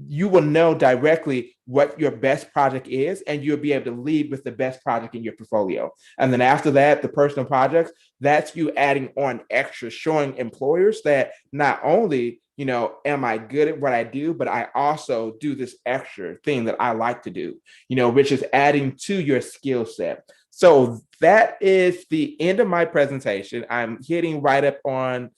You will know directly what your best project is, and you'll be able to lead with the best project in your portfolio. And then after that, the personal projects, that's you adding on extra, showing employers that not only am I good at what I do, but I also do this extra thing that I like to do, which is adding to your skill set. So that is the end of my presentation. I'm hitting right up on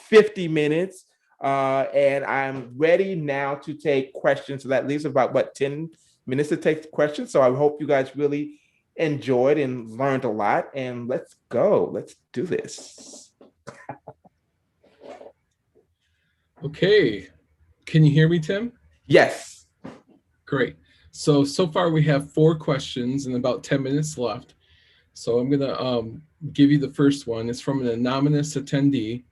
50 minutes. And I'm ready now to take questions. So that leaves about 10 minutes to take questions. So I hope you guys really enjoyed and learned a lot. And let's go. Let's do this. Okay. Can you hear me, Tim? Yes. Great. So far we have 4 questions and about 10 minutes left. So I'm gonna give you the first one. It's from an anonymous attendee.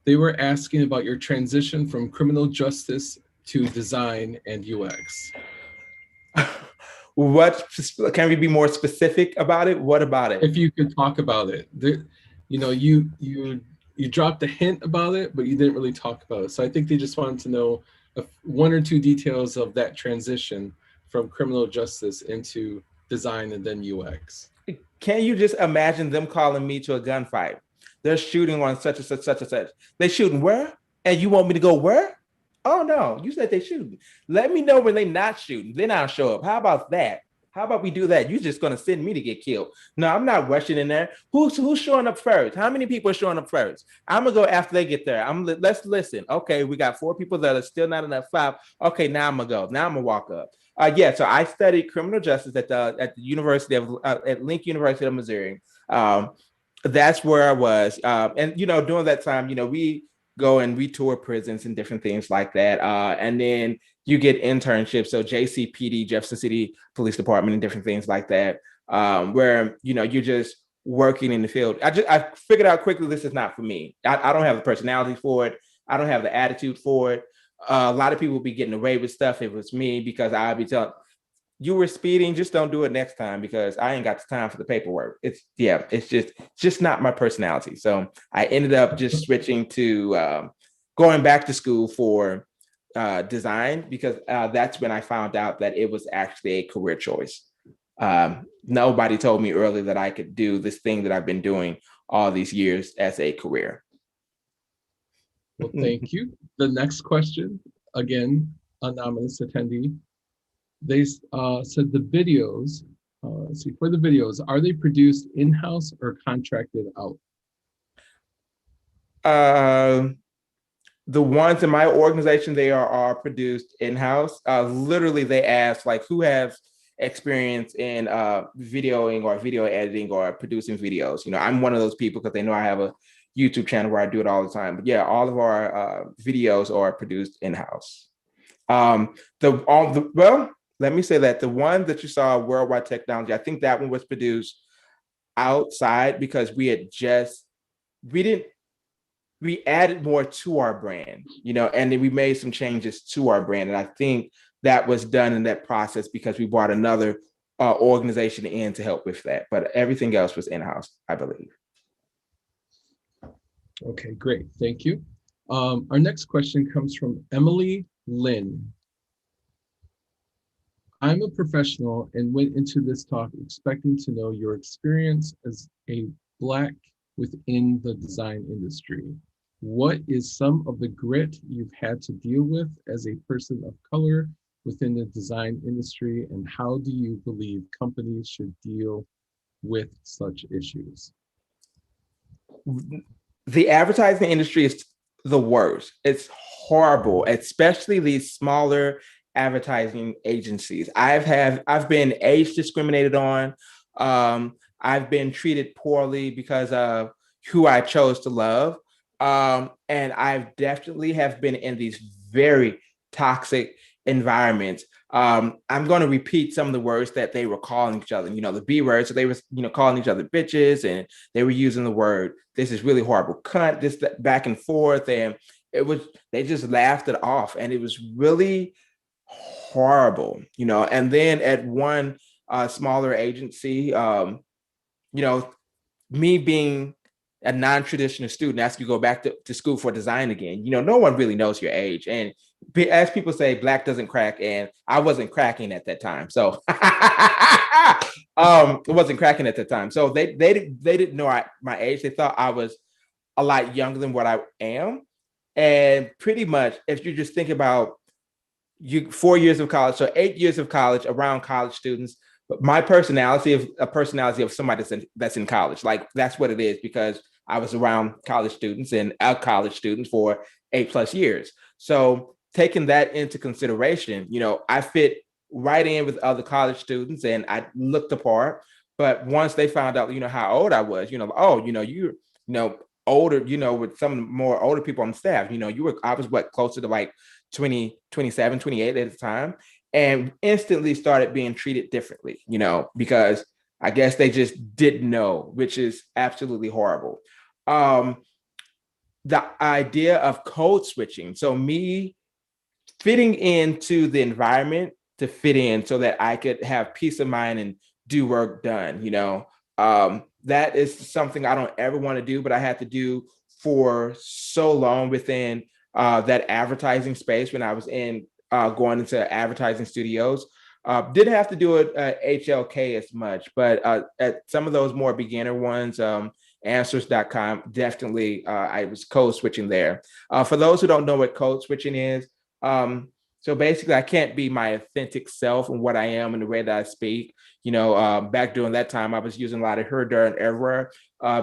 They were asking about your transition from criminal justice to design and UX. What can we be more specific about it? What about it? If you could talk about it, you dropped a hint about it, but you didn't really talk about it. So I think they just wanted to know 1 or 2 details of that transition from criminal justice into design and then UX. Can you just imagine them calling me to a gunfight? They're shooting on such and such, such and such. They shooting where? And you want me to go where? Oh no, you said they shooting. Let me know when they not shooting. Then I'll show up. How about that? How about we do that? You're just gonna send me to get killed. No, I'm not rushing in there. Who's showing up first? How many people are showing up first? I'm gonna go after they get there. Let's listen. Okay, we got 4 people that are still not enough. 5. Okay, now I'm gonna go. Now I'm gonna walk up. So I studied criminal justice at the University of at Link University of Missouri. That's where I was. And during that time, we go and we tour prisons and different things like that. And then you get internships. So JCPD, Jefferson City Police Department, and different things like that, where, you're just working in the field. I figured out quickly, this is not for me. I don't have the personality for it. I don't have the attitude for it. A lot of people be getting away with stuff if it was me, because I'd be telling, you were speeding, just don't do it next time, because I ain't got the time for the paperwork. It's just not my personality. So I ended up just switching to going back to school for design, because that's when I found out that it was actually a career choice. Nobody told me early that I could do this thing that I've been doing all these years as a career. Well, thank you. The next question, again, anonymous attendee. They said the videos, for the videos, are they produced in-house or contracted out? The ones in my organization, they are produced in-house. Literally, they ask, like, who has experience in videoing or video editing or producing videos? I'm one of those people, because they know I have a YouTube channel where I do it all the time. But yeah, all of our videos are produced in-house. Let me say that the one that you saw, Worldwide Technology, I think that one was produced outside, because we added more to our brand, and then we made some changes to our brand. And I think that was done in that process because we brought another organization in to help with that. But everything else was in-house, I believe. Okay, great. Thank you. Our next question comes from Emily Lynn. I'm a professional and went into this talk expecting to know your experience as a Black within the design industry. What is some of the grit you've had to deal with as a person of color within the design industry, and how do you believe companies should deal with such issues? The advertising industry is the worst. It's horrible, especially these smaller advertising agencies. I've been age discriminated on. I've been treated poorly because of who I chose to love. And I've definitely have been in these very toxic environments. I'm going to repeat some of the words that they were calling each other, the B words. So they were, calling each other bitches, and they were using the word, this is really horrible, cunt, this, that, back and forth. And they just laughed it off. And it was really horrible, and then at one smaller agency, me being a non-traditional student, ask you to go back to school for design again. No one really knows your age. And as people say, Black doesn't crack, and I wasn't cracking at that time. So it wasn't cracking at the time. So they didn't know my age. They thought I was a lot younger than what I am. And pretty much, if you just think about 4 years of college, so 8 years of college around college students, but my personality is a personality of somebody that's in college. Like, that's what it is, because I was around college students and out college students for 8+ years. So taking that into consideration, I fit right in with other college students and I looked apart. But once they found out, how old I was, oh, older, with some more older people on staff, I was closer to like 20, 27, 28 at the time, and instantly started being treated differently, because I guess they just didn't know, which is absolutely horrible. The idea of code switching. So me fitting into the environment to fit in so that I could have peace of mind and do work done, that is something I don't ever want to do, but I had to do for so long within that advertising space when I was in going into advertising studios. Didn't have to do it at HLK as much, but at some of those more beginner ones, answers.com, definitely I was code switching there. For those who don't know what code switching is, so basically I can't be my authentic self and what I am and the way that I speak. Back during that time, I was using a lot of her, der, and error,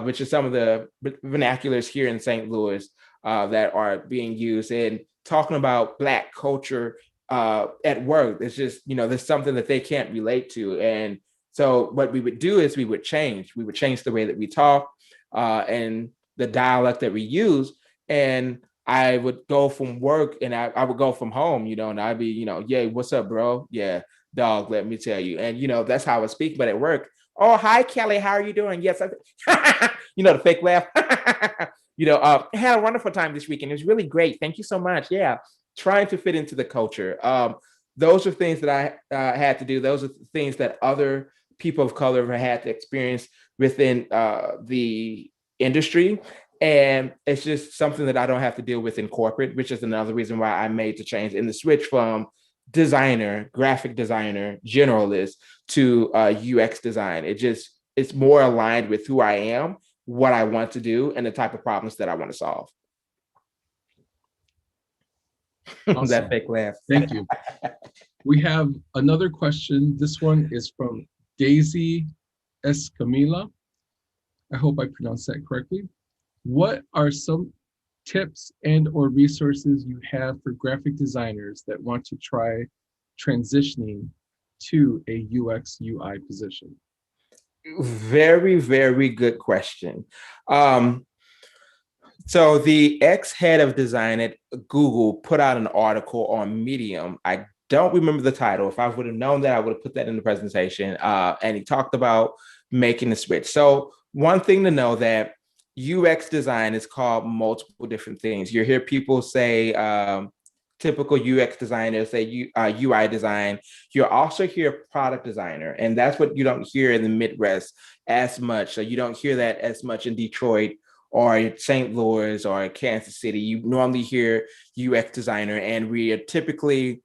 which is some of the vernaculars here in St. Louis that are being used, and talking about Black culture at work. It's just, there's something that they can't relate to. And so what we would do is we would change the way that we talk and the dialect that we use. And I would go from work and I would go from home, and I'd be, yeah, what's up, bro? Yeah, dog, let me tell you. And, that's how I would speak. But at work, oh, hi, Kelly, how are you doing? Yes, the fake laugh. Had a wonderful time this weekend. It was really great. Thank you so much. Yeah, trying to fit into the culture. Those are things that I had to do. Those are things that other people of color have had to experience within the industry. And it's just something that I don't have to deal with in corporate, which is another reason why I made the change in the switch from designer, graphic designer, generalist to UX design. It's more aligned with who I am, what I want to do, and the type of problems that I want to solve. Awesome. That fake laugh. Thank you. We have another question. This one is from Daisy Escamilla. I hope I pronounced that correctly. What are some tips and or resources you have for graphic designers that want to try transitioning to a UX UI position? Very, very good question. So the ex-head of design at Google put out an article on Medium. I don't remember the title. If I would have known that, I would have put that in the presentation. And he talked about making the switch. So one thing to know that UX design is called multiple different things. You hear people say, typical UX designers say UI design. You also hear product designer, and that's what you don't hear in the Midwest as much. So you don't hear that as much in Detroit or St. Louis or Kansas City. You normally hear UX designer, and we are typically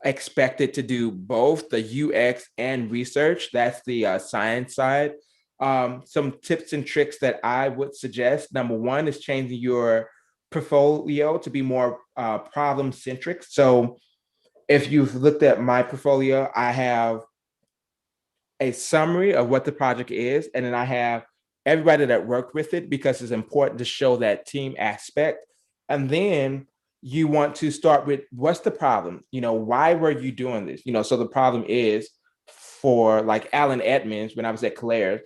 expected to do both the UX and research. That's the science side. Some tips and tricks that I would suggest. Number one is changing your portfolio to be more problem-centric. So if you've looked at my portfolio, I have a summary of what the project is, and then I have everybody that worked with it, because it's important to show that team aspect. And then you want to start with, what's the problem? Why were you doing this? So the problem is, for like Alan Edmonds, when I was at Caleres,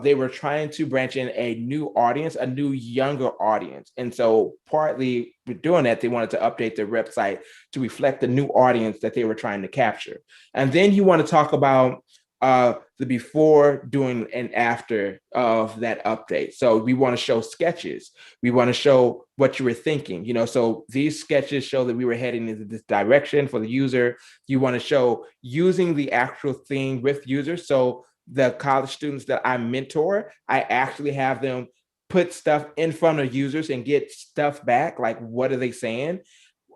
they were trying to branch in a new audience, a new younger audience. And so partly with doing that, they wanted to update their website to reflect the new audience that they were trying to capture. And then you want to talk about the before, during, and after of that update. So we want to show sketches. We want to show what you were thinking. So these sketches show that we were heading into this direction for the user. You want to show using the actual thing with users. So the college students that I mentor, I actually have them put stuff in front of users and get stuff back. Like, what are they saying?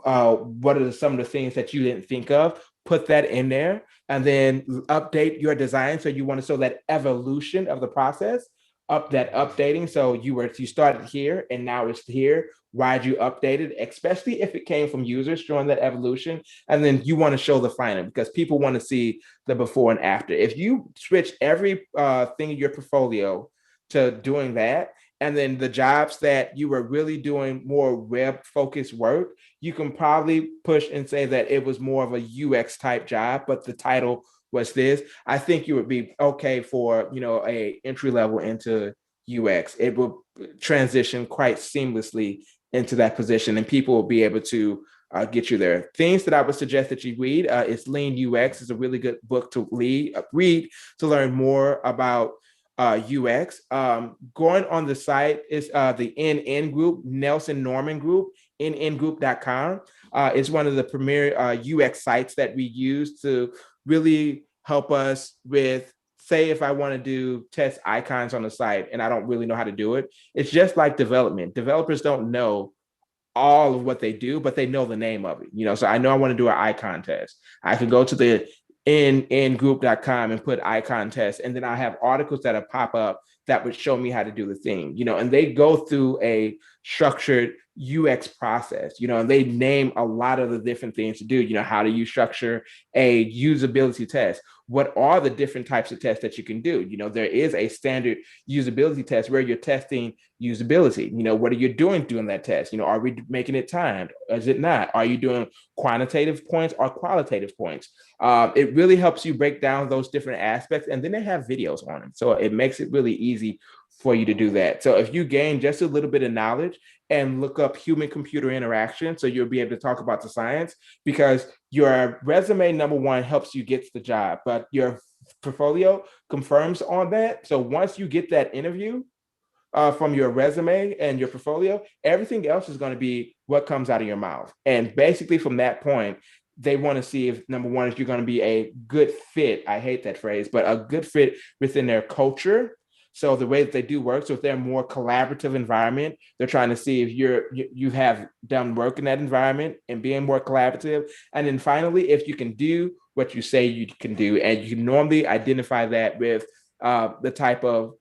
What are some of the things that you didn't think of? Put that in there, and then update your design. So you want to show that evolution of the process, that updating. So you started here and now it's here. Why'd you update it? Especially if it came from users, showing that evolution. And then you want to show the final, because people want to see the before and after. If you switch every thing in your portfolio to doing that, And then the jobs that you were really doing more web focused work, you can probably push and say that it was more of a UX type job, but the title was this. I think you would be okay for, a entry level into UX. It will transition quite seamlessly into that position, and people will be able to get you there. Things that I would suggest that you read is Lean UX. Is a really good book to read to learn more about UX. Going on the site is the NN Group, Nelson Norman Group, nngroup.com. It's one of the premier UX sites that we use to really help us with, say, if I want to do test icons on the site and I don't really know how to do it. It's just like development. Developers don't know all of what they do, but they know the name of it. So I know I want to do an icon test. I can go to the ngroup.com and put icon test, and then I have articles that'll pop up that would show me how to do the thing, and they go through a structured UX process, and they name a lot of the different things to do. How do you structure a usability test? What are the different types of tests that you can do? There is a standard usability test where you're testing usability. What are you doing during that test? Are we making it timed? Is it not? Are you doing quantitative points or qualitative points? It really helps you break down those different aspects, and then they have videos on them. So it makes it really easy for you to do that. So if you gain just a little bit of knowledge and look up human-computer interaction, so you'll be able to talk about the science, because your resume, number one, helps you get the job, but your portfolio confirms on that. So once you get that interview from your resume and your portfolio, everything else is going to be what comes out of your mouth. And basically from that point, they want to see if, number one, if you're going to be a good fit. I hate that phrase, but a good fit within their culture. So the way that they do work, so if they're a more collaborative environment, they're trying to see if you have done work in that environment and being more collaborative. And then finally, if you can do what you say you can do, and you normally identify that with the type of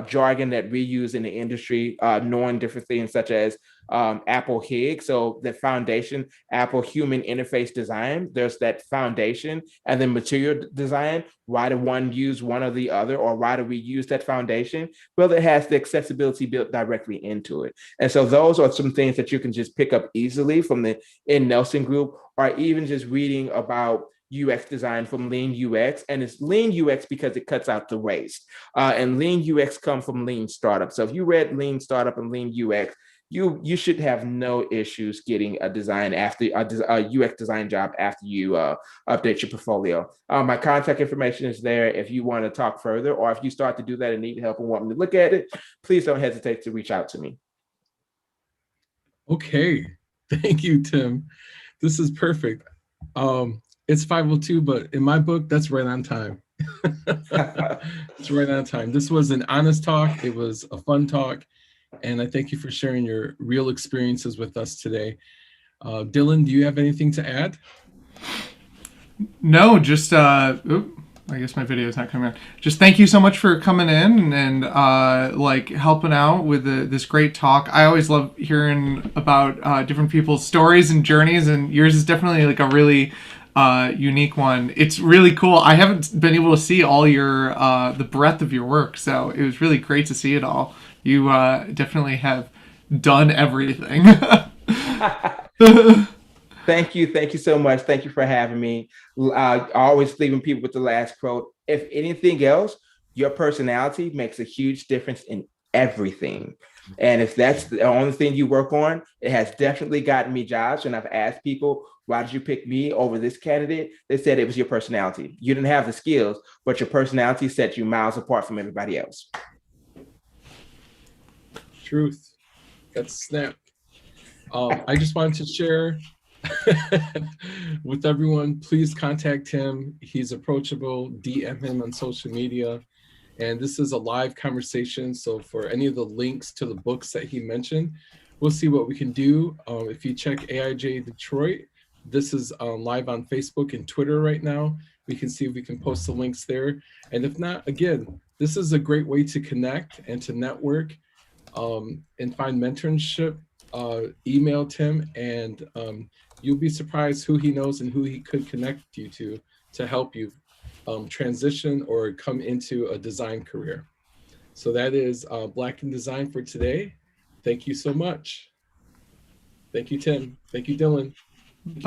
jargon that we use in the industry, knowing different things such as Apple Hykes, so the foundation, Apple Human Interface Design, there's that foundation, and then material design. Why do one use one or the other, or why do we use that foundation? Well, it has the accessibility built directly into it. And so those are some things that you can just pick up easily from the Nelson Group, or even just reading about UX design from Lean UX. And it's Lean UX because it cuts out the waste. And Lean UX come from Lean Startup. So if you read Lean Startup and Lean UX, you should have no issues getting a design after a UX design job after you update your portfolio. My contact information is there if you want to talk further, or if you start to do that and need help and want me to look at it, please don't hesitate to reach out to me. Okay, thank you, Tim. This is perfect. It's 5:02, but in my book, that's right on time. It's right on time. This was an honest talk. It was a fun talk. And I thank you for sharing your real experiences with us today. Dylan, do you have anything to add? No, just, I guess my video is not coming out. Just thank you so much for coming in and helping out with this great talk. I always love hearing about different people's stories and journeys, and yours is definitely like a really unique one. It's really cool. I haven't been able to see all your the breadth of your work, so it was really great to see it all. You definitely have done everything. Thank you so much. Thank you for having me. Always leaving people with the last quote. If anything else, your personality makes a huge difference in everything. And if that's the only thing you work on, it has definitely gotten me jobs. And I've asked people, why did you pick me over this candidate? They said it was your personality. You didn't have the skills, but your personality set you miles apart from everybody else. Truth. That's snap. I just wanted to share with everyone, please contact him. He's approachable. DM him on social media. And this is a live conversation. So for any of the links to the books that he mentioned, we'll see what we can do. If you check AIJ Detroit, this is live on Facebook and Twitter right now. We can see if we can post the links there. And if not, again, this is a great way to connect and to network and find mentorship. Email Tim, and you'll be surprised who he knows and who he could connect you to help you transition or come into a design career. So that is Black in Design for today. Thank you so much. Thank you, Tim. Thank you, Dylan.